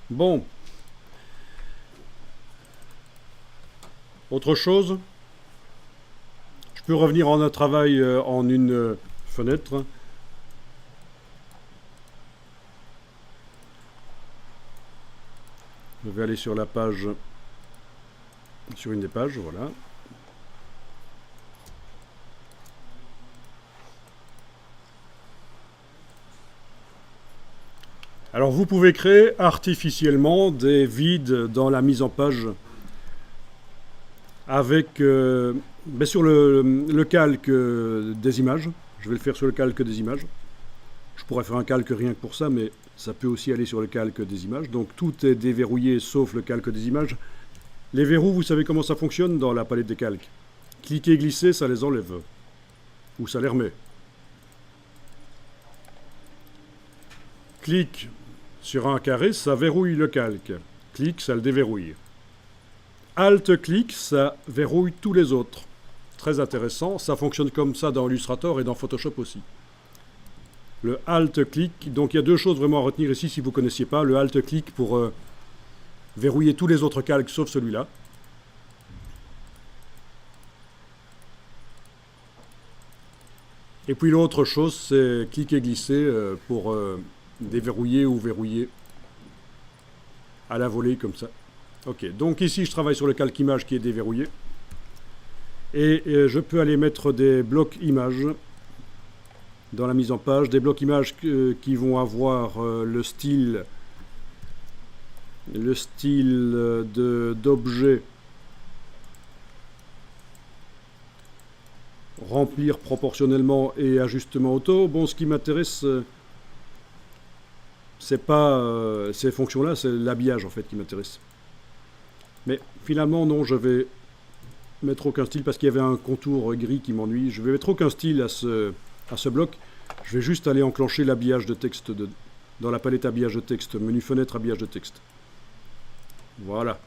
Bon, autre chose. Je peux revenir en un travail en une fenêtre. Je vais aller sur la page, sur une des pages, voilà. Alors vous pouvez créer artificiellement des vides dans la mise en page avec sur le calque des images. Je vais le faire sur le calque des images. Je pourrais faire un calque rien que pour ça, mais ça peut aussi aller sur le calque des images. Donc tout est déverrouillé sauf le calque des images. Les verrous, vous savez comment ça fonctionne dans la palette des calques. Cliquer et glisser, ça les enlève. Ou ça les remet. Clique sur un carré, ça verrouille le calque. Clique, ça le déverrouille. Alt-clic, ça verrouille tous les autres. Très intéressant, ça fonctionne comme ça dans Illustrator et dans Photoshop aussi. Le Alt-clic, donc il y a deux choses vraiment à retenir ici si vous ne connaissiez pas. Le Alt-clic pour verrouiller tous les autres calques sauf celui-là. Et puis l'autre chose, c'est cliquer et glisser pour déverrouiller ou verrouiller à la volée comme ça. Ok, donc ici je travaille sur le calque image qui est déverrouillé. Et je peux aller mettre des blocs images dans la mise en page, des blocs images qui vont avoir le style d'objet remplir proportionnellement et ajustement auto. Bon, ce qui m'intéresse, c'est pas ces fonctions-là, c'est l'habillage en fait qui m'intéresse. Mais finalement, non, je vais mettre aucun style parce qu'il y avait un contour gris qui m'ennuie. Je vais mettre aucun style à ce bloc. Je vais juste aller enclencher l'habillage de texte dans la palette habillage de texte, menu fenêtre habillage de texte. Voilà.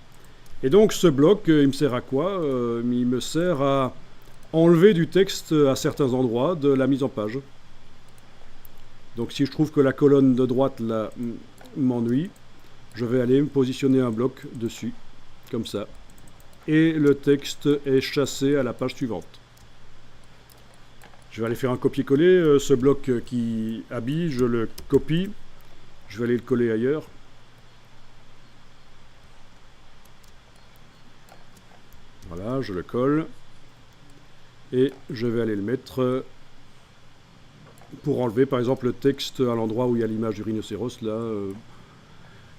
Et donc ce bloc, il me sert à quoi? Il me sert à enlever du texte à certains endroits de la mise en page. Donc si je trouve que la colonne de droite là m'ennuie, je vais aller me positionner un bloc dessus, comme ça. Et le texte est chassé à la page suivante. Je vais aller faire un copier-coller. Ce bloc qui habille, je le copie. Je vais aller le coller ailleurs. Voilà, je le colle. Et je vais aller le mettre pour enlever par exemple le texte à l'endroit où il y a l'image du rhinocéros. Là,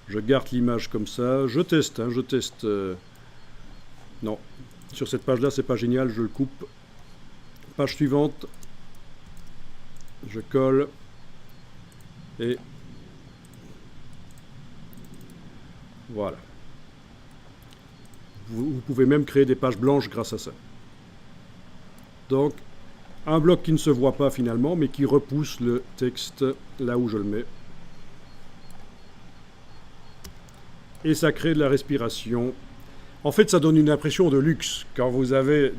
je garde l'image comme ça. Je teste, je teste. Non, sur cette page-là, c'est pas génial, je le coupe. Page suivante. Je colle. Et voilà. Vous pouvez même créer des pages blanches grâce à ça. Donc, un bloc qui ne se voit pas finalement, mais qui repousse le texte là où je le mets. Et ça crée de la respiration. En fait, ça donne une impression de luxe. Quand vous avez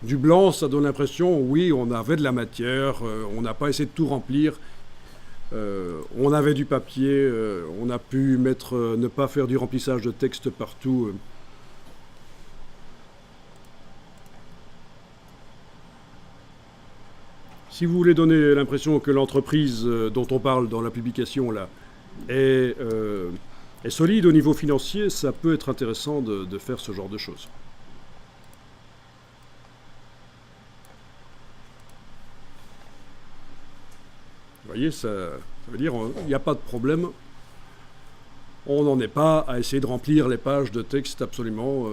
du blanc, ça donne l'impression, oui, on avait de la matière, on n'a pas essayé de tout remplir. On avait du papier, on a pu ne pas faire du remplissage de texte partout. Si vous voulez donner l'impression que l'entreprise dont on parle dans la publication là est solide au niveau financier, ça peut être intéressant de faire ce genre de choses. Vous voyez, ça veut dire qu'il n'y a pas de problème. On n'en est pas à essayer de remplir les pages de texte absolument